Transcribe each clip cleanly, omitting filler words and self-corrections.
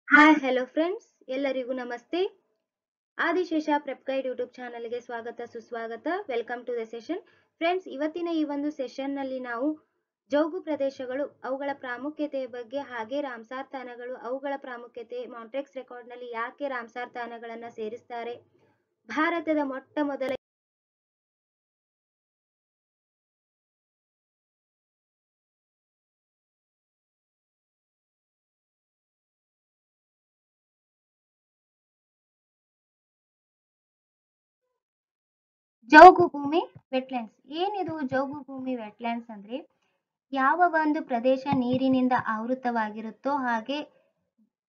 Hi hello friends, ಎಲ್ಲರಿಗೂ ನಮಸ್ತೆ. Adishesha prep guide YouTube ಚಾನಲ್ಗೆ ಸ್ವಾಗತ ಸುಸ್ವಾಗತ. Welcome to the session. Friends, ಇವತ್ತಿನ ಈ ಒಂದು ಸೆಷನ್ ನಲ್ಲಿ ನಾವು ಜೌಗು ಪ್ರದೇಶಗಳು, ಅವುಗಳ ಪ್ರಾಮುಖ್ಯತೆಯ ಬಗ್ಗೆ, ಹಾಗೆ ರಾಮ್ಸಾರ್ ತಾಣಗಳು, ಅವುಗಳ ಪ್ರಾಮುಖ್ಯತೆ, ಮಾಂಟ್ರೆಕ್ಸ್ ರೆಕಾರ್ಡ್ ನಲ್ಲಿ ಯಾಕೆ ರಾಮ್ಸಾರ್ ತಾಣಗಳನ್ನ ಸೇರಿಸ್ತಾರೆ, ಭಾರತದ ಮೊಟ್ಟ ಮೊದಲ ಜೌಗು ಭೂಮಿ ವೆಟ್ಲ್ಯಾಂಡ್ಸ್. ಏನಿದು ಜೌಗು ಭೂಮಿ ವೆಟ್ಲ್ಯಾಂಡ್ಸ್ ಅಂದ್ರೆ, ಯಾವ ಒಂದು ಪ್ರದೇಶ ನೀರಿನಿಂದ ಆವೃತವಾಗಿರುತ್ತೋ, ಹಾಗೆ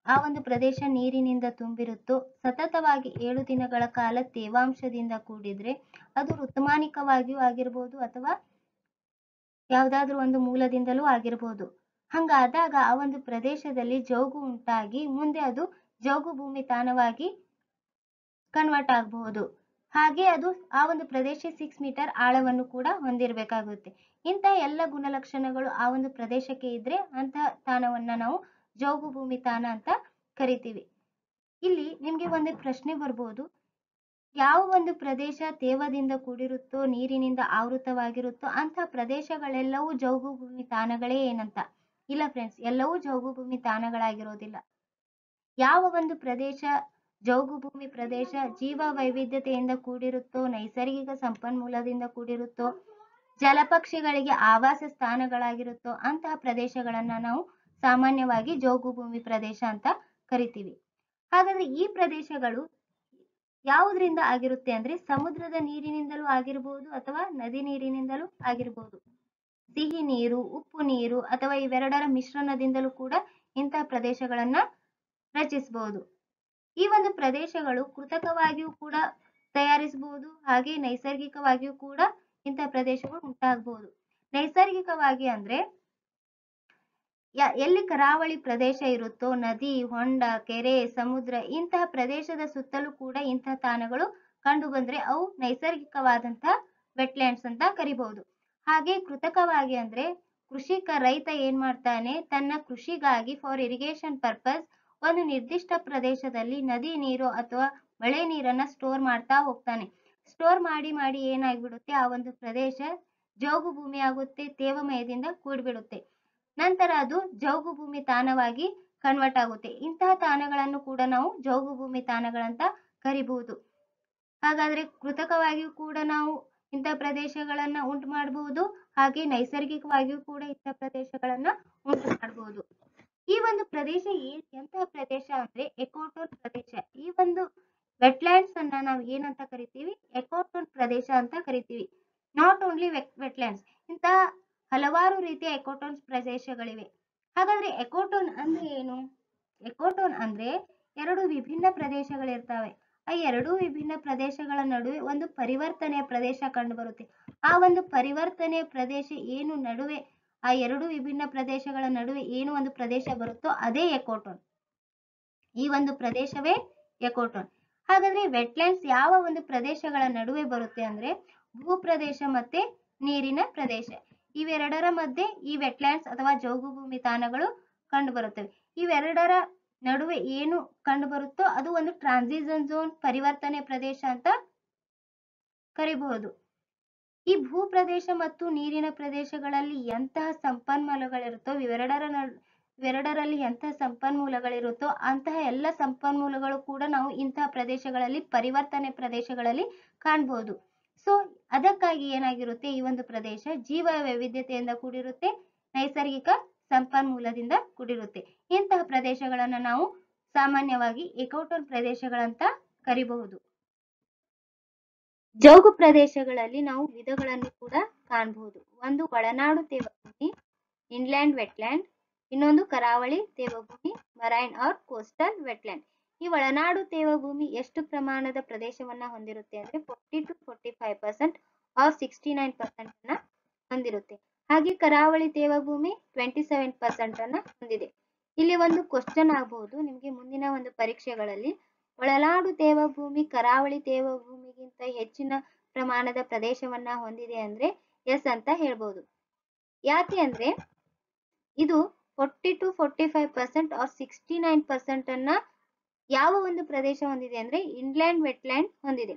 ಆ ಒಂದು ಪ್ರದೇಶ ನೀರಿನಿಂದ ತುಂಬಿರುತ್ತೋ, ಸತತವಾಗಿ 7 ದಿನಗಳ ಕಾಲ ತೇವಾಂಶದಿಂದ ಕೂಡಿದ್ರೆ, ಅದು ಋತುಮಾನಿಕವಾಗಿಯೂ ಆಗಿರ್ಬೋದು ಅಥವಾ ಯಾವ್ದಾದ್ರೂ ಒಂದು ಮೂಲದಿಂದಲೂ ಆಗಿರ್ಬೋದು. ಹಂಗಾದಾಗ ಆ ಒಂದು ಪ್ರದೇಶದಲ್ಲಿ ಜೌಗು ಉಂಟಾಗಿ ಮುಂದೆ ಅದು ಜೌಗು ಭೂಮಿ ತಾಣವಾಗಿ ಕನ್ವರ್ಟ್ ಆಗಬಹುದು. ಹಾಗೆ ಅದು ಆ ಒಂದು ಪ್ರದೇಶ 6 ಮೀಟರ್ ಆಳವನ್ನು ಕೂಡ ಹೊಂದಿರಬೇಕಾಗುತ್ತೆ. ಇಂತಹ ಎಲ್ಲ ಗುಣಲಕ್ಷಣಗಳು ಆ ಒಂದು ಪ್ರದೇಶಕ್ಕೆ ಇದ್ರೆ ಅಂತಹ ತಾಣವನ್ನ ನಾವು ಜೌಗು ಭೂಮಿ ತಾಣ ಅಂತ ಕರಿತೀವಿ. ಇಲ್ಲಿ ನಿಮ್ಗೆ ಒಂದು ಪ್ರಶ್ನೆ ಬರ್ಬೋದು, ಯಾವ ಒಂದು ಪ್ರದೇಶ ತೇವದಿಂದ ಕೂಡಿರುತ್ತೋ, ನೀರಿನಿಂದ ಆವೃತವಾಗಿರುತ್ತೋ ಅಂತಹ ಪ್ರದೇಶಗಳೆಲ್ಲವೂ ಜೌಗು ಭೂಮಿ ತಾಣಗಳೇ ಏನಂತ. ಇಲ್ಲ ಫ್ರೆಂಡ್ಸ್, ಎಲ್ಲವೂ ಜೌಗು ಭೂಮಿ ತಾಣಗಳಾಗಿರೋದಿಲ್ಲ. ಯಾವ ಒಂದು ಪ್ರದೇಶ ಜೌಗು ಭೂಮಿ ಪ್ರದೇಶ ಜೀವ ವೈವಿಧ್ಯತೆಯಿಂದ ಕೂಡಿರುತ್ತೋ, ನೈಸರ್ಗಿಕ ಸಂಪನ್ಮೂಲದಿಂದ ಕೂಡಿರುತ್ತೋ, ಜಲಪಕ್ಷಿಗಳಿಗೆ ಆವಾಸ ಸ್ಥಾನಗಳಾಗಿರುತ್ತೋ ಅಂತಹ ಪ್ರದೇಶಗಳನ್ನ ನಾವು ಸಾಮಾನ್ಯವಾಗಿ ಜೌಗು ಭೂಮಿ ಪ್ರದೇಶ ಅಂತ ಕರಿತೀವಿ. ಹಾಗಾದ್ರೆ ಈ ಪ್ರದೇಶಗಳು ಯಾವುದರಿಂದ ಆಗಿರುತ್ತೆ ಅಂದ್ರೆ, ಸಮುದ್ರದ ನೀರಿನಿಂದಲೂ ಆಗಿರಬಹುದು ಅಥವಾ ನದಿ ನೀರಿನಿಂದಲೂ ಆಗಿರಬಹುದು. ಸಿಹಿ ನೀರು, ಉಪ್ಪು ನೀರು ಅಥವಾ ಇವೆರಡರ ಮಿಶ್ರಣದಿಂದಲೂ ಕೂಡ ಇಂತಹ ಪ್ರದೇಶಗಳನ್ನ ರಚಿಸಬಹುದು. ಈ ಒಂದು ಪ್ರದೇಶಗಳು ಕೃತಕವಾಗಿಯೂ ಕೂಡ ತಯಾರಿಸಬಹುದು, ಹಾಗೆ ನೈಸರ್ಗಿಕವಾಗಿಯೂ ಕೂಡ ಇಂತಹ ಪ್ರದೇಶಗಳು ಉಂಟಾಗಬಹುದು. ನೈಸರ್ಗಿಕವಾಗಿ ಅಂದ್ರೆ ಎಲ್ಲಿ ಕರಾವಳಿ ಪ್ರದೇಶ ಇರುತ್ತೋ, ನದಿ, ಹೊಂಡ, ಕೆರೆ, ಸಮುದ್ರ ಇಂತಹ ಪ್ರದೇಶದ ಸುತ್ತಲೂ ಕೂಡ ಇಂತಹ ತಾಣಗಳು ಕಂಡು ಬಂದ್ರೆ ಅವು ನೈಸರ್ಗಿಕವಾದಂತಹ ವೆಟ್ಲ್ಯಾಂಡ್ಸ್ ಅಂತ ಕರಿಬಹುದು. ಹಾಗೆ ಕೃತಕವಾಗಿ ಅಂದ್ರೆ ರೈತ ಏನ್ ಮಾಡ್ತಾನೆ, ತನ್ನ ಕೃಷಿಗಾಗಿ ಫಾರ್ ಇರಿಗೇಷನ್ ಪರ್ಪಸ್ ಒಂದು ನಿರ್ದಿಷ್ಟ ಪ್ರದೇಶದಲ್ಲಿ ನದಿ ನೀರು ಅಥವಾ ಮಳೆ ನೀರನ್ನ ಸ್ಟೋರ್ ಮಾಡ್ತಾ ಹೋಗ್ತಾನೆ. ಸ್ಟೋರ್ ಮಾಡಿ ಮಾಡಿ ಏನಾಗ್ಬಿಡುತ್ತೆ, ಆ ಒಂದು ಪ್ರದೇಶ ಜೌಗು ಭೂಮಿ ಆಗುತ್ತೆ, ತೇವಮಯದಿಂದ ಕೂಡ್ಬಿಡುತ್ತೆ. ನಂತರ ಅದು ಜೌಗು ಭೂಮಿ ತಾಣವಾಗಿ ಕನ್ವರ್ಟ್ ಆಗುತ್ತೆ. ಇಂತಹ ತಾಣಗಳನ್ನು ಕೂಡ ನಾವು ಜೌಗು ಭೂಮಿ ತಾಣಗಳಂತ ಕರಿಬಹುದು. ಹಾಗಾದ್ರೆ ಕೃತಕವಾಗಿಯೂ ಕೂಡ ನಾವು ಇಂತಹ ಪ್ರದೇಶಗಳನ್ನ ಉಂಟು ಮಾಡಬಹುದು, ಹಾಗೆ ನೈಸರ್ಗಿಕವಾಗಿಯೂ ಕೂಡ ಇಂತಹ ಪ್ರದೇಶಗಳನ್ನ ಉಂಟು ಮಾಡಬಹುದು. ಈ ಒಂದು ಪ್ರದೇಶ ಎಂತಹ ಪ್ರದೇಶ ಅಂದ್ರೆ ಎಕೋಟೋನ್ ಪ್ರದೇಶ. ಈ ಒಂದು ವೆಟ್ಲ್ಯಾಂಡ್ಸ್ ಅನ್ನ ನಾವು ಏನಂತ ಕರಿತೀವಿ, ಎಕೋಟೋನ್ ಪ್ರದೇಶ ಅಂತ ಕರಿತೀವಿ. ನಾಟ್ ಓನ್ಲಿ ವೆಟ್ಲ್ಯಾಂಡ್ಸ್, ಇಂತಹ ಹಲವಾರು ರೀತಿಯ ಎಕೋಟೋನ್ ಪ್ರದೇಶಗಳಿವೆ. ಹಾಗಾದ್ರೆ ಎಕೋಟೋನ್ ಅಂದ್ರೆ ಏನು? ಎಕೋಟೋನ್ ಅಂದ್ರೆ 2 ವಿಭಿನ್ನ ಪ್ರದೇಶಗಳಿರ್ತವೆ. ಆ 2 ವಿಭಿನ್ನ ಪ್ರದೇಶಗಳ ನಡುವೆ ಒಂದು ಪರಿವರ್ತನೆಯ ಪ್ರದೇಶ ಕಂಡು ಬರುತ್ತೆ. ಆ ಒಂದು ಪರಿವರ್ತನೆಯ ಪ್ರದೇಶ ಏನು ನಡುವೆ, ಆ 2 ವಿಭಿನ್ನ ಪ್ರದೇಶಗಳ ನಡುವೆ ಏನು ಒಂದು ಪ್ರದೇಶ ಬರುತ್ತೋ ಅದೇ ಎಕೋಟೋನ್. ಈ ಒಂದು ಪ್ರದೇಶವೇ ಎಕೋಟೋನ್. ಹಾಗಾದ್ರೆ ವೆಟ್ಲ್ಯಾಂಡ್ಸ್ ಯಾವ ಒಂದು ಪ್ರದೇಶಗಳ ನಡುವೆ ಬರುತ್ತೆ ಅಂದ್ರೆ, ಭೂಪ್ರದೇಶ ಮತ್ತೆ ನೀರಿನ ಪ್ರದೇಶ. ಇವೆರಡರ ಮಧ್ಯೆ ಈ ವೆಟ್ಲ್ಯಾಂಡ್ಸ್ ಅಥವಾ ಜೌಗು ಭೂಮಿ ತಾಣಗಳು ಕಂಡು ಬರುತ್ತವೆ. ಇವೆರಡರ ನಡುವೆ ಏನು ಕಂಡು ಬರುತ್ತೋ ಅದು ಒಂದು ಟ್ರಾನ್ಸಿಷನ್ ಝೋನ್, ಪರಿವರ್ತನೆ ಪ್ರದೇಶ ಅಂತ ಕರಿಬಹುದು. ಈ ಭೂಪ್ರದೇಶ ಮತ್ತು ನೀರಿನ ಪ್ರದೇಶಗಳಲ್ಲಿ ಎಂತಹ ಸಂಪನ್ಮೂಲಗಳಿರುತ್ತೋ, ಇವೆರಡರಲ್ಲಿ ಎಂತಹ ಸಂಪನ್ಮೂಲಗಳಿರುತ್ತೋ ಅಂತಹ ಎಲ್ಲ ಸಂಪನ್ಮೂಲಗಳು ಕೂಡ ನಾವು ಇಂತಹ ಪ್ರದೇಶಗಳಲ್ಲಿ, ಪರಿವರ್ತನೆ ಪ್ರದೇಶಗಳಲ್ಲಿ ಕಾಣಬಹುದು. ಸೊ ಅದಕ್ಕಾಗಿ ಏನಾಗಿರುತ್ತೆ, ಈ ಒಂದು ಪ್ರದೇಶ ಜೀವ ವೈವಿಧ್ಯತೆಯಿಂದ ಕೂಡಿರುತ್ತೆ, ನೈಸರ್ಗಿಕ ಸಂಪನ್ಮೂಲದಿಂದ ಕೂಡಿರುತ್ತೆ. ಇಂತಹ ಪ್ರದೇಶಗಳನ್ನ ನಾವು ಸಾಮಾನ್ಯವಾಗಿ ಎಕೋಟೋನ್ ಪ್ರದೇಶಗಳಂತ ಕರಿಬಹುದು. ಜೌಗು ಪ್ರದೇಶಗಳಲ್ಲಿ ನಾವು ವಿಧಗಳನ್ನು ಕೂಡ ಕಾಣಬಹುದು. ಒಂದು ಒಳನಾಡು ತೇವಭೂಮಿ, ಇನ್ಲ್ಯಾಂಡ್ ವೆಟ್ಲ್ಯಾಂಡ್, ಇನ್ನೊಂದು ಕರಾವಳಿ ತೇವಭೂಮಿ, ಮರೈನ್ ಆರ್ ಕೋಸ್ಟಲ್ ವೆಟ್ಲ್ಯಾಂಡ್. ಈ ಒಳನಾಡು ತೇವಭೂಮಿ ಎಷ್ಟು ಪ್ರಮಾಣದ ಪ್ರದೇಶವನ್ನ ಹೊಂದಿರುತ್ತೆ ಅಂದ್ರೆ 40 to 45% ಆರ್ 69% ಅನ್ನ ಹೊಂದಿರುತ್ತೆ. ಹಾಗೆ ಕರಾವಳಿ ತೇವಭೂಮಿ 27% ಅನ್ನ ಹೊಂದಿದೆ. ಇಲ್ಲಿ ಒಂದು ಕ್ವಶನ್ ಆಗಬಹುದು ನಿಮ್ಗೆ ಮುಂದಿನ ಒಂದು ಪರೀಕ್ಷೆಗಳಲ್ಲಿ, ಒಳನಾಡು ತೇವಭೂಮಿ ಕರಾವಳಿ ತೇವಭೂಮಿಗಿಂತ ಹೆಚ್ಚಿನ ಪ್ರಮಾಣದ ಪ್ರದೇಶವನ್ನ ಹೊಂದಿದೆ ಅಂದ್ರೆ ಎಸ್ ಅಂತ ಹೇಳ್ಬೋದು. ಯಾಕೆ ಅಂದ್ರೆ ಇದು 40 to 45% ಆರ್ 69% ಅನ್ನ ಯಾವ ಒಂದು ಪ್ರದೇಶ ಹೊಂದಿದೆ ಅಂದ್ರೆ ಇನ್ಲ್ಯಾಂಡ್ ವೆಟ್ಲ್ಯಾಂಡ್ ಹೊಂದಿದೆ.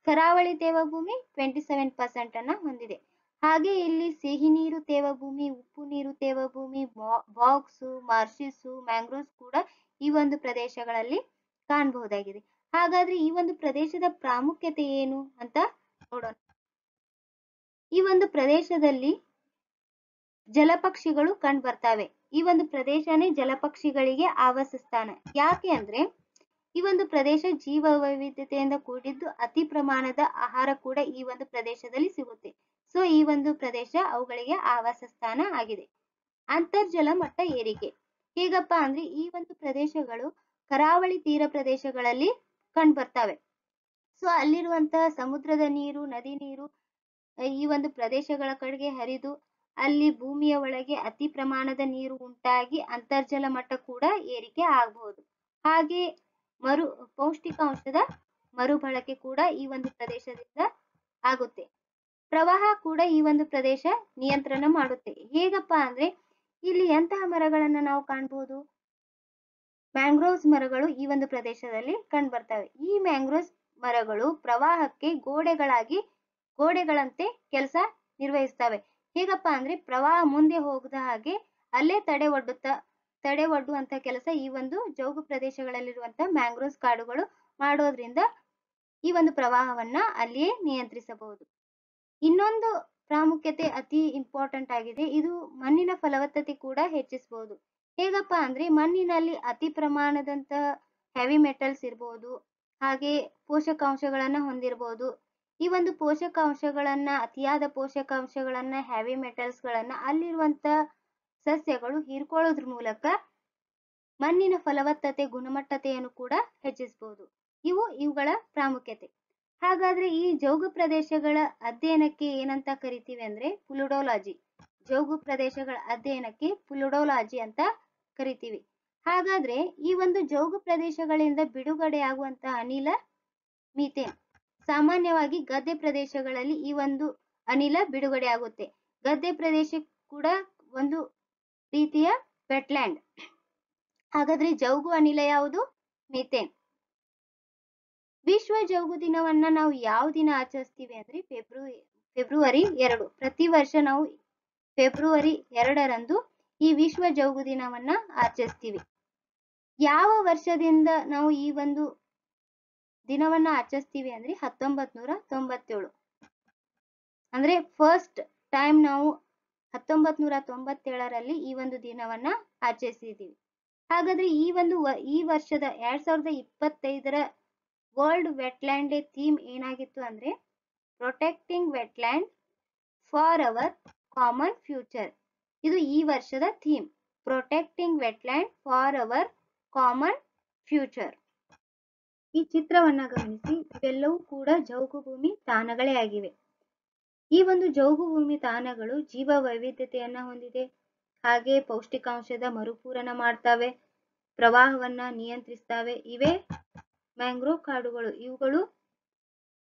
ಕರಾವಳಿ ತೇವಭೂಮಿ 27% ಅನ್ನ ಹೊಂದಿದೆ. ಹಾಗೆ ಇಲ್ಲಿ ಸಿಹಿ ನೀರು ತೇವಭೂಮಿ, ಉಪ್ಪು ನೀರು ತೇವಭೂಮಿ, ಬಾಕ್ಸ್, ಮಾರ್ಷಸ್, ಮ್ಯಾಂಗ್ರೋವ್ಸ್ ಕೂಡ ಈ ಒಂದು ಪ್ರದೇಶಗಳಲ್ಲಿ ಕಾಣಬಹುದಾಗಿದೆ. ಹಾಗಾದ್ರೆ ಈ ಒಂದು ಪ್ರದೇಶದ ಪ್ರಾಮುಖ್ಯತೆ ಏನು ಅಂತ ನೋಡೋಣ. ಈ ಒಂದು ಪ್ರದೇಶದಲ್ಲಿ ಜಲಪಕ್ಷಿಗಳು ಕಂಡು ಬರ್ತವೆ. ಈ ಒಂದು ಪ್ರದೇಶನೇ ಜಲಪಕ್ಷಿಗಳಿಗೆ ಆವಾಸ ಸ್ಥಾನ. ಯಾಕೆ ಅಂದ್ರೆ ಈ ಒಂದು ಪ್ರದೇಶ ಜೀವ ವೈವಿಧ್ಯತೆಯಿಂದ ಕೂಡಿದ್ದು, ಅತಿ ಪ್ರಮಾಣದ ಆಹಾರ ಕೂಡ ಈ ಒಂದು ಪ್ರದೇಶದಲ್ಲಿ ಸಿಗುತ್ತೆ. ಸೊ ಈ ಒಂದು ಪ್ರದೇಶ ಅವುಗಳಿಗೆ ಆವಾಸ ಸ್ಥಾನ ಆಗಿದೆ. ಅಂತರ್ಜಲ ಮಟ್ಟ ಏರಿಕೆ ಹೇಗಪ್ಪ ಅಂದ್ರೆ ಈ ಒಂದು ಪ್ರದೇಶಗಳು ಕರಾವಳಿ ತೀರ ಪ್ರದೇಶಗಳಲ್ಲಿ ಕಂಡು ಬರ್ತವೆ. ಸೊ ಅಲ್ಲಿರುವಂತಹ ಸಮುದ್ರದ ನೀರು, ನದಿ ನೀರು ಈ ಒಂದು ಪ್ರದೇಶಗಳ ಕಡೆಗೆ ಹರಿದು ಅಲ್ಲಿ ಭೂಮಿಯ ಒಳಗೆ ಅತಿ ಪ್ರಮಾಣದ ನೀರು ಉಂಟಾಗಿ ಅಂತರ್ಜಲ ಮಟ್ಟ ಕೂಡ ಏರಿಕೆ ಆಗಬಹುದು. ಹಾಗೆ ಪೌಷ್ಟಿಕಾಂಶದ ಮರುಬಳಕೆ ಕೂಡ ಈ ಒಂದು ಪ್ರದೇಶದಿಂದ ಆಗುತ್ತೆ. ಪ್ರವಾಹ ಕೂಡ ಈ ಒಂದು ಪ್ರದೇಶ ನಿಯಂತ್ರಣ ಮಾಡುತ್ತೆ. ಹೇಗಪ್ಪ ಅಂದ್ರೆ ಇಲ್ಲಿ ಎಂತಹ ಮರಗಳನ್ನ ನಾವು ಕಾಣಬಹುದು? ಮ್ಯಾಂಗ್ರೋವ್ಸ್ ಮರಗಳು ಈ ಒಂದು ಪ್ರದೇಶದಲ್ಲಿ ಕಂಡು ಬರ್ತವೆ. ಈ ಮ್ಯಾಂಗ್ರೋವ್ಸ್ ಮರಗಳು ಪ್ರವಾಹಕ್ಕೆ ಗೋಡೆಗಳಂತೆ ಕೆಲಸ ನಿರ್ವಹಿಸ್ತವೆ. ಹೇಗಪ್ಪ ಅಂದ್ರೆ ಪ್ರವಾಹ ಮುಂದೆ ಹೋಗದ ಹಾಗೆ ಅಲ್ಲೇ ತಡೆವೊಡ್ಡುವಂತ ಕೆಲಸ ಈ ಒಂದು ಜೌಗು ಪ್ರದೇಶಗಳಲ್ಲಿರುವಂತಹ ಮ್ಯಾಂಗ್ರೋವ್ಸ್ ಕಾಡುಗಳು ಮಾಡೋದ್ರಿಂದ ಈ ಒಂದು ಪ್ರವಾಹವನ್ನ ಅಲ್ಲಿಯೇ ನಿಯಂತ್ರಿಸಬಹುದು. ಇನ್ನೊಂದು ಪ್ರಾಮುಖ್ಯತೆ ಅತಿ ಇಂಪಾರ್ಟೆಂಟ್ ಆಗಿದೆ. ಇದು ಮಣ್ಣಿನ ಫಲವತ್ತತೆ ಕೂಡ ಹೆಚ್ಚಿಸಬಹುದು. ಹೇಗಪ್ಪ ಅಂದ್ರೆ ಮಣ್ಣಿನಲ್ಲಿ ಅತಿ ಪ್ರಮಾಣದಂತಹ ಹೆವಿ ಮೆಟಲ್ಸ್ ಇರಬಹುದು, ಹಾಗೆ ಪೋಷಕಾಂಶಗಳನ್ನ ಹೊಂದಿರಬಹುದು. ಈ ಒಂದು ಅತಿಯಾದ ಪೋಷಕಾಂಶಗಳನ್ನ ಹೆವಿ ಮೆಟಲ್ಸ್ ಗಳನ್ನ ಅಲ್ಲಿರುವಂತ ಸಸ್ಯಗಳು ಹೀರ್ಕೊಳ್ಳೋದ್ರ ಮೂಲಕ ಮಣ್ಣಿನ ಫಲವತ್ತತೆ ಗುಣಮಟ್ಟತೆಯನ್ನು ಕೂಡ ಹೆಚ್ಚಿಸಬಹುದು. ಇವುಗಳ ಪ್ರಾಮುಖ್ಯತೆ. ಹಾಗಾದ್ರೆ ಈ ಜೌಗು ಪ್ರದೇಶಗಳ ಅಧ್ಯಯನಕ್ಕೆ ಏನಂತ ಕರಿತೀವಿ ಅಂದ್ರೆ ಫುಲುಡೋಲಜಿ. ಜೌಗು ಪ್ರದೇಶಗಳ ಅಧ್ಯಯನಕ್ಕೆ ಫುಲುಡೋಲಜಿ ಅಂತ ಕರಿತೀವಿ. ಹಾಗಾದ್ರೆ ಈ ಒಂದು ಜೌಗು ಪ್ರದೇಶಗಳಿಂದ ಬಿಡುಗಡೆಯಾಗುವಂತಹ ಅನಿಲ ಮೀಥೇನ್. ಸಾಮಾನ್ಯವಾಗಿ ಗದ್ದೆ ಪ್ರದೇಶಗಳಲ್ಲಿ ಈ ಒಂದು ಅನಿಲ ಬಿಡುಗಡೆ ಆಗುತ್ತೆ. ಗದ್ದೆ ಪ್ರದೇಶ ಕೂಡ ಒಂದು ರೀತಿಯ ವೆಟ್ಲ್ಯಾಂಡ್. ಹಾಗಾದ್ರೆ ಜೌಗು ಅನಿಲ ಯಾವುದು? ಮೀಥೇನ್. ವಿಶ್ವ ಜೌಗು ದಿನವನ್ನ ನಾವು ಯಾವ ದಿನ ಆಚರಿಸ್ತೀವಿ ಅಂದ್ರೆ ಫೆಬ್ರವರಿ 2. ಪ್ರತಿ ವರ್ಷ ನಾವು ಫೆಬ್ರವರಿ 2ರಂದು ಈ ವಿಶ್ವ ಜೌಗು ದಿನವನ್ನ ಆಚರಿಸ್ತೀವಿ. ಯಾವ ವರ್ಷದಿಂದ ನಾವು ಈ ಒಂದು ದಿನವನ್ನ ಆಚರಿಸ್ತೀವಿ ಅಂದ್ರೆ 1997. ಅಂದ್ರೆ ಫಸ್ಟ್ ಟೈಮ್ ನಾವು 1997ರಲ್ಲಿ ಈ ಒಂದು ದಿನವನ್ನ ಆಚರಿಸಿದೀವಿ. ಹಾಗಾದ್ರೆ ಈ ವರ್ಷದ 2025ರ ವರ್ಲ್ಡ್ ವೆಟ್ಲ್ಯಾಂಡ್ ಡೇ ಥೀಮ್ ಏನಾಗಿತ್ತು ಅಂದ್ರೆ protecting wetland for our common future. ಇದು ಈ ವರ್ಷದ theme, protecting wetland for our common future. ಈ ಚಿತ್ರವನ್ನ ಗಮನಿಸಿ. ಇವೆಲ್ಲವೂ ಕೂಡ ಜೌಗು ಭೂಮಿ ತಾಣಗಳೇ ಆಗಿವೆ. ಈ ಒಂದು ಜೌಗು ಭೂಮಿ ತಾಣಗಳು ಜೀವ ವೈವಿಧ್ಯತೆಯನ್ನ ಹೊಂದಿದೆ, ಹಾಗೆ ಪೌಷ್ಟಿಕಾಂಶದ ಮರುಪೂರಣ ಮಾಡ್ತವೆ, ಪ್ರವಾಹವನ್ನ ನಿಯಂತ್ರಿಸ್ತವೆ. ಇವೇ ಮ್ಯಾಂಗ್ರೋವ್ ಕಾಡುಗಳು. ಇವುಗಳು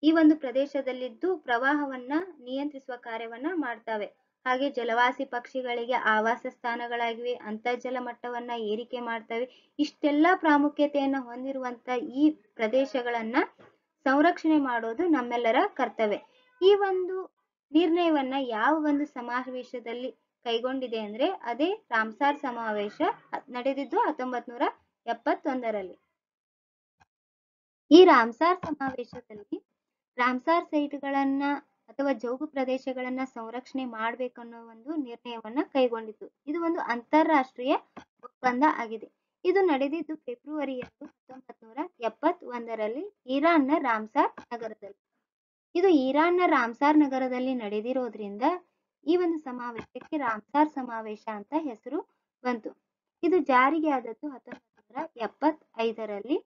ಈ ಒಂದು ಪ್ರದೇಶದಲ್ಲಿದ್ದು ಪ್ರವಾಹವನ್ನ ನಿಯಂತ್ರಿಸುವ ಕಾರ್ಯವನ್ನ ಮಾಡ್ತವೆ. ಹಾಗೆ ಜಲವಾಸಿ ಪಕ್ಷಿಗಳಿಗೆ ಆವಾಸ ಸ್ಥಾನಗಳಾಗಿವೆ, ಅಂತರ್ಜಲ ಮಟ್ಟವನ್ನ ಏರಿಕೆ ಮಾಡ್ತವೆ. ಇಷ್ಟೆಲ್ಲ ಪ್ರಾಮುಖ್ಯತೆಯನ್ನ ಹೊಂದಿರುವಂತ ಈ ಪ್ರದೇಶಗಳನ್ನ ಸಂರಕ್ಷಣೆ ಮಾಡೋದು ನಮ್ಮೆಲ್ಲರ ಕರ್ತವ್ಯ. ಈ ಒಂದು ನಿರ್ಣಯವನ್ನ ಯಾವ ಒಂದು ಸಮಾವೇಶದಲ್ಲಿ ಕೈಗೊಂಡಿದೆ ಅಂದ್ರೆ ಅದೇ ರಾಮ್ಸಾರ್ ಸಮಾವೇಶ, ನಡೆದಿದ್ದು 1971ರಲ್ಲಿ. ಈ ರಾಮ್ಸಾರ್ ಸಮಾವೇಶದಲ್ಲಿ ರಾಮ್ಸಾರ್ ಸೈಟ್ಗಳನ್ನ ಅಥವಾ ಜೌಗು ಪ್ರದೇಶಗಳನ್ನ ಸಂರಕ್ಷಣೆ ಮಾಡ್ಬೇಕನ್ನೋ ಒಂದು ನಿರ್ಣಯವನ್ನ ಕೈಗೊಂಡಿತು. ಇದು ಒಂದು ಅಂತಾರಾಷ್ಟ್ರೀಯ ಒಪ್ಪಂದ ಆಗಿದೆ. ಇದು ನಡೆದಿದ್ದು ಫೆಬ್ರವರಿ 1971ರಲ್ಲಿ ಇರಾನ್ನ ರಾಮ್ಸಾರ್ ನಗರದಲ್ಲಿ. ಇದು ಇರಾನ್ನ ರಾಮ್ಸಾರ್ ನಗರದಲ್ಲಿ ನಡೆದಿರೋದ್ರಿಂದ ಈ ಒಂದು ಸಮಾವೇಶಕ್ಕೆ ರಾಮ್ಸಾರ್ ಸಮಾವೇಶ ಅಂತ ಹೆಸರು ಬಂತು. ಇದು ಜಾರಿಗೆ ಆದದ್ದು 1975ರಲ್ಲಿ.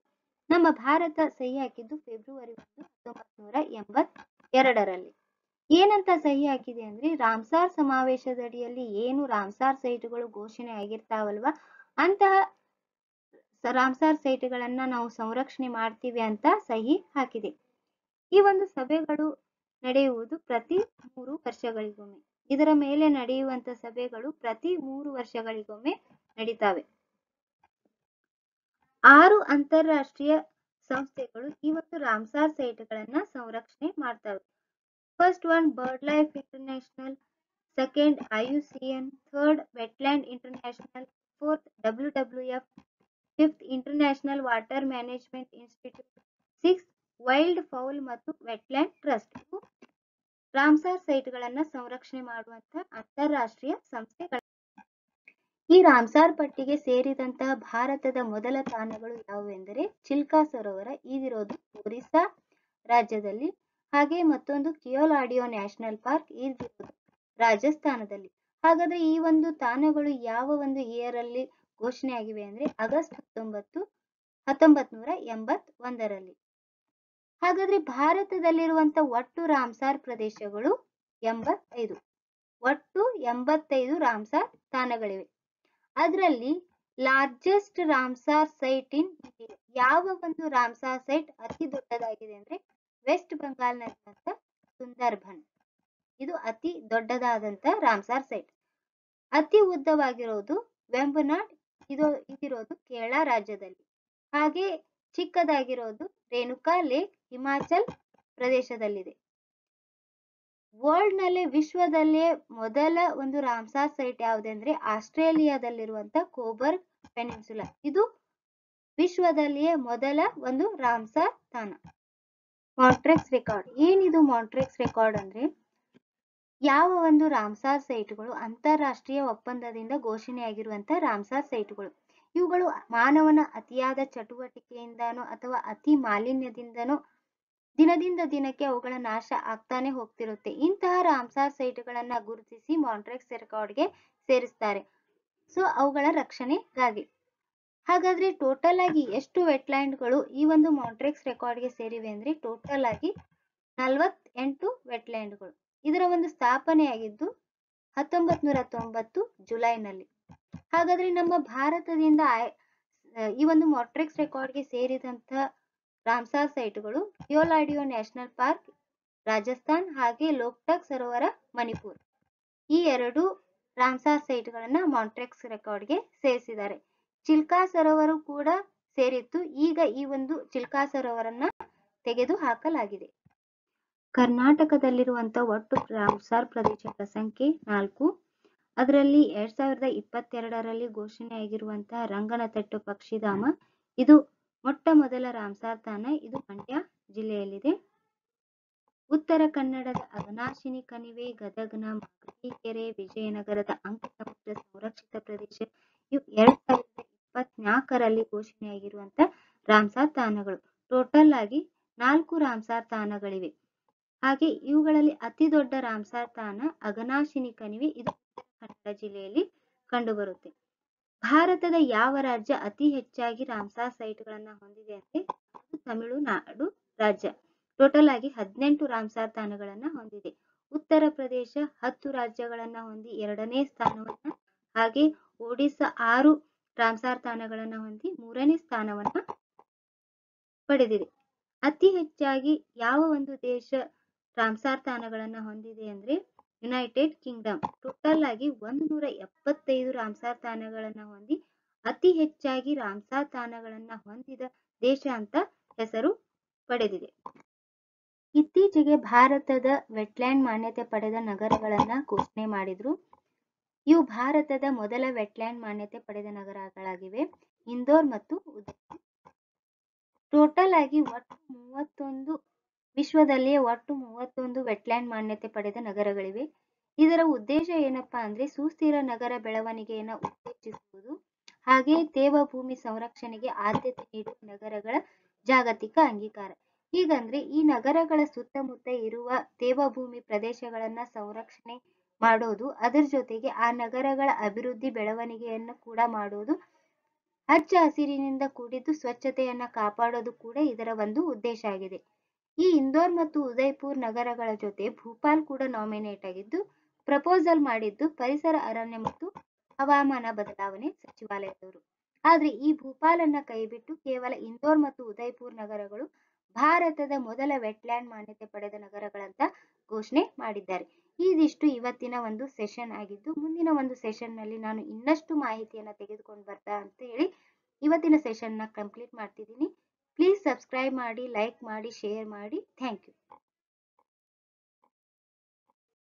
ನಮ್ಮ ಭಾರತ ಸಹಿ ಹಾಕಿದ್ದು ಫೆಬ್ರವರಿ 1982ರಲ್ಲಿ. ಏನಂತ ಸಹಿ ಹಾಕಿದೆ ಅಂದ್ರೆ ರಾಮ್ಸಾರ್ ಸಮಾವೇಶದಡಿಯಲ್ಲಿ ಏನು ರಾಮ್ಸಾರ್ ಸೈಟ್ಗಳು ಘೋಷಣೆ ಆಗಿರ್ತಾವಲ್ವಾ, ಅಂತಹ ರಾಮ್ಸಾರ್ ಸೈಟ್ಗಳನ್ನ ನಾವು ಸಂರಕ್ಷಣೆ ಮಾಡ್ತೀವಿ ಅಂತ ಸಹಿ ಹಾಕಿದೆ. ಈ ಒಂದು ಸಭೆಗಳು ನಡೆಯುವುದು ಪ್ರತಿ 3 ವರ್ಷಗಳಿಗೊಮ್ಮೆ. ಇದರ ಮೇಲೆ ನಡೆಯುವಂತ ಸಭೆಗಳು ಪ್ರತಿ 3 ವರ್ಷಗಳಿಗೊಮ್ಮೆ ನಡೀತಾವೆ. 6 ಅಂತಾರಾಷ್ಟ್ರೀಯ ಸಂಸ್ಥೆಗಳು ಈ ಒಂದು ರಾಮ್ಸಾರ್ ಸೈಟ್ಗಳನ್ನ ಸಂರಕ್ಷಣೆ ಮಾಡ್ತವೆ. First one bird life international, second IUCN, third wetland international, fourth WWF, fifth international water management institute, six wild foul ಮತ್ತು ವೆಟ್ಲ್ಯಾಂಡ್ ಟ್ರಸ್ಟ್. ರಾಮ್ಸಾರ್ ಸೈಟ್ಗಳನ್ನ ಸಂರಕ್ಷಣೆ ಮಾಡುವಂತ ಅಂತಾರಾಷ್ಟ್ರೀಯ ಸಂಸ್ಥೆಗಳು. ಈ ರಾಮ್ಸಾರ್ ಪಟ್ಟಿಗೆ ಸೇರಿದಂತಹ ಭಾರತದ ಮೊದಲ ತಾಣಗಳು ಯಾವುವು ಎಂದರೆ ಚಿಲ್ಕಾ ಸರೋವರ, ಇದಿರೋದು ಒರಿಸ್ಸಾ ರಾಜ್ಯದಲ್ಲಿ. ಹಾಗೆ ಮತ್ತೊಂದು ಕಿಯೋಲಾಡಿಯೋ ನ್ಯಾಷನಲ್ ಪಾರ್ಕ್, ಇದಿರೋದು ರಾಜಸ್ಥಾನದಲ್ಲಿ. ಹಾಗಾದ್ರೆ ಈ ಒಂದು ತಾಣಗಳು ಯಾವ ಒಂದು ಇಯರ್ ಅಲ್ಲಿ ಘೋಷಣೆ ಆಗಿವೆ ಅಂದ್ರೆ ಆಗಸ್ಟ್ 1981ರಲ್ಲಿ. ಹಾಗಾದ್ರೆ ಭಾರತದಲ್ಲಿರುವಂತ ಒಟ್ಟು ರಾಮ್ಸಾರ್ ಪ್ರದೇಶಗಳು 85. ಒಟ್ಟು 85 ರಾಮ್ಸಾರ್ ತಾಣಗಳಿವೆ. ಅದರಲ್ಲಿ largest Ramsar site in India, ಯಾವ ಒಂದು ರಾಮ್ಸಾರ್ ಸೈಟ್ ಅತಿ ದೊಡ್ಡದಾಗಿದೆ ಅಂದ್ರೆ ವೆಸ್ಟ್ ಬೆಂಗಾಲ್ನಲ್ಲಿರುವಂತ ಸುಂದರ್ಬನ್, ಇದು ಅತಿ ದೊಡ್ಡದಾದಂತ ರಾಮ್ಸಾರ್ ಸೈಟ್. ಅತಿ ಉದ್ದವಾಗಿರೋದು ವೆಂಬನಾಡ್, ಇದಿರೋದು ಕೇರಳ ರಾಜ್ಯದಲ್ಲಿ. ಹಾಗೆ ಚಿಕ್ಕದಾಗಿರೋದು ರೇಣುಕಾ ಲೇಕ್ ಹಿಮಾಚಲ್ ಪ್ರದೇಶದಲ್ಲಿದೆ. ವರ್ಲ್ಡ್ ನಲ್ಲಿ ವಿಶ್ವದಲ್ಲೇ ಮೊದಲ ಒಂದು ರಾಮ್ಸಾರ್ ಸೈಟ್ ಯಾವುದಂದ್ರೆ ಆಸ್ಟ್ರೇಲಿಯಾದಲ್ಲಿರುವಂತ ಕೋಬರ್ಗ್ ಪೆನಿನ್ಸುಲಾ, ಇದು ವಿಶ್ವದಲ್ಲಿಯೇ ಮೊದಲ ಒಂದು ರಾಮ್ಸಾರ್ ತಾಣ. ಮಾಂಟ್ರೆಕ್ಸ್ ರೆಕಾರ್ಡ್, ಏನಿದು ಮಾಂಟ್ರೆಕ್ಸ್ ರೆಕಾರ್ಡ್ ಅಂದ್ರೆ ಯಾವ ಒಂದು ರಾಮ್ಸಾರ್ ಸೈಟ್ಗಳು ಅಂತಾರಾಷ್ಟ್ರೀಯ ಒಪ್ಪಂದದಿಂದ ಘೋಷಣೆಯಾಗಿರುವಂತ ರಾಮ್ಸಾರ್ ಸೈಟ್ಗಳು, ಇವುಗಳು ಮಾನವನ ಅತಿಯಾದ ಚಟುವಟಿಕೆಯಿಂದನೋ ಅಥವಾ ಅತಿ ಮಾಲಿನ್ಯದಿಂದನೋ ದಿನದಿಂದ ದಿನಕ್ಕೆ ಅವುಗಳ ನಾಶ ಆಗ್ತಾನೆ ಹೋಗ್ತಿರುತ್ತೆ. ಇಂತಹ ರಾಮ್ಸಾರ್ ಸೈಟ್ಗಳನ್ನ ಗುರುತಿಸಿ ಮಾಂಟ್ರೆಕ್ಸ್ ರೆಕಾರ್ಡ್ಗೆ ಸೇರಿಸ್ತಾರೆ, ಸೊ ಅವುಗಳ ರಕ್ಷಣೆಗಾಗಿ. ಹಾಗಾದ್ರೆ ಟೋಟಲ್ ಆಗಿ ಎಷ್ಟು ವೆಟ್ಲ್ಯಾಂಡ್ಗಳು ಈ ಒಂದು ಮಾಂಟ್ರೆಕ್ಸ್ ರೆಕಾರ್ಡ್ಗೆ ಸೇರಿವೆ ಅಂದ್ರೆ ಟೋಟಲ್ ಆಗಿ 48 ವೆಟ್ಲ್ಯಾಂಡ್ಗಳು. ಇದರ ಒಂದು ಸ್ಥಾಪನೆಯಾಗಿದ್ದು 1990 ಜುಲೈನಲ್ಲಿ. ಹಾಗಾದ್ರೆ ನಮ್ಮ ಭಾರತದಿಂದ ಈ ಒಂದು ಮಾಂಟ್ರೆಕ್ಸ್ ರೆಕಾರ್ಡ್ಗೆ ಸೇರಿದಂತ ರಾಮ್ಸಾರ್ ಸೈಟ್ಗಳು ಕಿಯೋಲಾಡಿಯೋ ನ್ಯಾಷನಲ್ ಪಾರ್ಕ್ ರಾಜಸ್ಥಾನ್, ಹಾಗೆ ಲೋಕ್ಟಕ್ ಸರೋವರ ಮಣಿಪುರ್, ಈ ಎರಡು ರಾಮ್ಸಾರ್ ಸೈಟ್ಗಳನ್ನ ಮಾಂಟ್ರೆಕ್ಸ್ ರೆಕಾರ್ಡ್ಗೆ ಸೇರಿಸಿದ್ದಾರೆ. ಚಿಲ್ಕಾ ಸರೋವರ ಕೂಡ ಸೇರಿತ್ತು, ಈಗ ಈ ಒಂದು ಚಿಲ್ಕಾ ಸರೋವರನ್ನ ತೆಗೆದು ಹಾಕಲಾಗಿದೆ. ಕರ್ನಾಟಕದಲ್ಲಿರುವಂತ ಒಟ್ಟು ರಾಮ್ಸಾರ್ ಪ್ರದೇಶಗಳ ಸಂಖ್ಯೆ 4. ಅದರಲ್ಲಿ 2022ರಲ್ಲಿ ಘೋಷಣೆಯಾಗಿರುವಂತಹ ರಂಗನತಿಟ್ಟು ಪಕ್ಷಿಧಾಮ, ಇದು ಮೊಟ್ಟ ಮೊದಲ ರಾಮ್ಸಾರ್ ತಾಣ, ಇದು ಮಂಡ್ಯ ಜಿಲ್ಲೆಯಲ್ಲಿದೆ. ಉತ್ತರ ಕನ್ನಡದ ಅಘನಾಶಿನಿ ಕಣಿವೆ, ಗದಗ್ನ ಮಾಗಡಿ ಕೆರೆ, ವಿಜಯನಗರದ ಅಂಕಸಮುದ್ರ ಸಂರಕ್ಷಿತ ಪ್ರದೇಶ, ಇವು 2024ರಲ್ಲಿ ಘೋಷಣೆಯಾಗಿರುವಂತ ರಾಮ್ಸಾರ್ ತಾಣಗಳು. ಟೋಟಲ್ ಆಗಿ 4 ರಾಮ್ಸಾರ್ ತಾಣಗಳಿವೆ. ಹಾಗೆ ಇವುಗಳಲ್ಲಿ ಅತಿ ದೊಡ್ಡ ರಾಮ್ಸಾರ್ ತಾಣ ಅಘನಾಶಿನಿ ಕಣಿವೆ, ಇದು ಉತ್ತರ ಕನ್ನಡ ಜಿಲ್ಲೆಯಲ್ಲಿ ಕಂಡುಬರುತ್ತೆ. ಭಾರತದ ಯಾವ ರಾಜ್ಯ ಅತಿ ಹೆಚ್ಚಾಗಿ ರಾಮ್ಸಾರ್ ಸೈಟ್ಗಳನ್ನ ಹೊಂದಿದೆ ಅಂದ್ರೆ ಅದು ತಮಿಳುನಾಡು ರಾಜ್ಯ. ಟೋಟಲ್ ಆಗಿ 18 ರಾಮ್ಸಾರ್ ತಾಣಗಳನ್ನ ಹೊಂದಿದೆ. ಉತ್ತರ ಪ್ರದೇಶ 10 ರಾಜ್ಯಗಳನ್ನ ಹೊಂದಿ 2ನೇ ಸ್ಥಾನವನ್ನ, ಹಾಗೆ ಒಡಿಸ್ಸಾ 6 ರಾಮ್ಸಾರ್ ತಾಣಗಳನ್ನ ಹೊಂದಿ 3ನೇ ಸ್ಥಾನವನ್ನ ಪಡೆದಿದೆ. ಅತಿ ಹೆಚ್ಚಾಗಿ ಯಾವ ಒಂದು ದೇಶ ರಾಮ್ಸಾರ್ ತಾಣಗಳನ್ನ ಹೊಂದಿದೆ ಅಂದ್ರೆ ಯುನೈಟೆಡ್ ಕಿಂಗ್ಡಮ್. ಟೋಟಲ್ ಆಗಿ 175 ರಾಮ್ಸಾರ್ ತಾಣಗಳನ್ನ ಹೊಂದಿ ಅತಿ ಹೆಚ್ಚಾಗಿ ರಾಮ್ಸಾರ್ ತಾಣಗಳನ್ನ ಹೊಂದಿದ ದೇಶ ಅಂತ ಹೆಸರು ಪಡೆದಿದೆ. ಇತ್ತೀಚೆಗೆ ಭಾರತದ ವೆಟ್ಲ್ಯಾಂಡ್ ಮಾನ್ಯತೆ ಪಡೆದ ನಗರಗಳನ್ನ ಘೋಷಣೆ ಮಾಡಿದ್ರು. ಇವು ಭಾರತದ ಮೊದಲ ವೆಟ್ಲ್ಯಾಂಡ್ ಮಾನ್ಯತೆ ಪಡೆದ ನಗರಗಳಾಗಿವೆ, ಇಂದೋರ್ ಮತ್ತು ಉದಯ್ಪುರ್. ಟೋಟಲ್ ಆಗಿ ಒಟ್ಟು 31 ವಿಶ್ವದಲ್ಲಿಯೇ ಒಟ್ಟು 31 ವೆಟ್ಲ್ಯಾಂಡ್ ಮಾನ್ಯತೆ ಪಡೆದ ನಗರಗಳಿವೆ. ಇದರ ಉದ್ದೇಶ ಏನಪ್ಪಾ ಅಂದ್ರೆ ಸುಸ್ಥಿರ ನಗರ ಬೆಳವಣಿಗೆಯನ್ನ ಉತ್ತೇಜಿಸುವುದು, ಹಾಗೆ ತೇವಭೂಮಿ ಸಂರಕ್ಷಣೆಗೆ ಆದ್ಯತೆ ನೀಡುವ ನಗರಗಳ ಜಾಗತಿಕ ಅಂಗೀಕಾರ. ಹೀಗಂದ್ರೆ ಈ ನಗರಗಳ ಸುತ್ತಮುತ್ತ ಇರುವ ತೇವಭೂಮಿ ಪ್ರದೇಶಗಳನ್ನ ಸಂರಕ್ಷಣೆ ಮಾಡೋದು, ಅದರ ಜೊತೆಗೆ ಆ ನಗರಗಳ ಅಭಿವೃದ್ಧಿ ಬೆಳವಣಿಗೆಯನ್ನ ಕೂಡ ಮಾಡೋದು, ಹಚ್ಚ ಹಸಿರಿನಿಂದ ಕೂಡಿದ್ದು ಸ್ವಚ್ಛತೆಯನ್ನ ಕಾಪಾಡೋದು ಕೂಡ ಇದರ ಒಂದು ಉದ್ದೇಶ ಆಗಿದೆ. ಈ ಇಂದೋರ್ ಮತ್ತು ಉದಯ್ಪುರ್ ನಗರಗಳ ಜೊತೆ ಭೂಪಾಲ್ ಕೂಡ ನಾಮಿನೇಟ್ ಆಗಿದ್ದು ಪ್ರಪೋಸಲ್ ಮಾಡಿದ್ದು ಪರಿಸರ, ಅರಣ್ಯ ಮತ್ತು ಹವಾಮಾನ ಬದಲಾವಣೆ ಸಚಿವಾಲಯದವರು. ಆದ್ರೆ ಈ ಭೂಪಾಲನ್ನ ಕೈಬಿಟ್ಟು ಕೇವಲ ಇಂದೋರ್ ಮತ್ತು ಉದಯ್ಪುರ್ ನಗರಗಳು ಭಾರತದ ಮೊದಲ ವೆಟ್ಲ್ಯಾಂಡ್ ಮಾನ್ಯತೆ ಪಡೆದ ನಗರಗಳಂತ ಘೋಷಣೆ ಮಾಡಿದ್ದಾರೆ. ಇದಿಷ್ಟು ಇವತ್ತಿನ ಒಂದು ಸೆಷನ್ ಆಗಿದ್ದು, ಮುಂದಿನ ಒಂದು ಸೆಷನ್ನಲ್ಲಿ ನಾನು ಇನ್ನಷ್ಟು ಮಾಹಿತಿಯನ್ನು ತೆಗೆದುಕೊಂಡು ಬರ್ತಾ ಅಂತ ಹೇಳಿ ಇವತ್ತಿನ ಸೆಷನ್ನ ಕಂಪ್ಲೀಟ್ ಮಾಡ್ತಿದ್ದೀನಿ. ಪ್ಲೀಸ್ ಸಬ್ಸ್ಕ್ರೈಬ್ ಮಾಡಿ, ಲೈಕ್ ಮಾಡಿ, ಶೇರ್ ಮಾಡಿ. Thank you.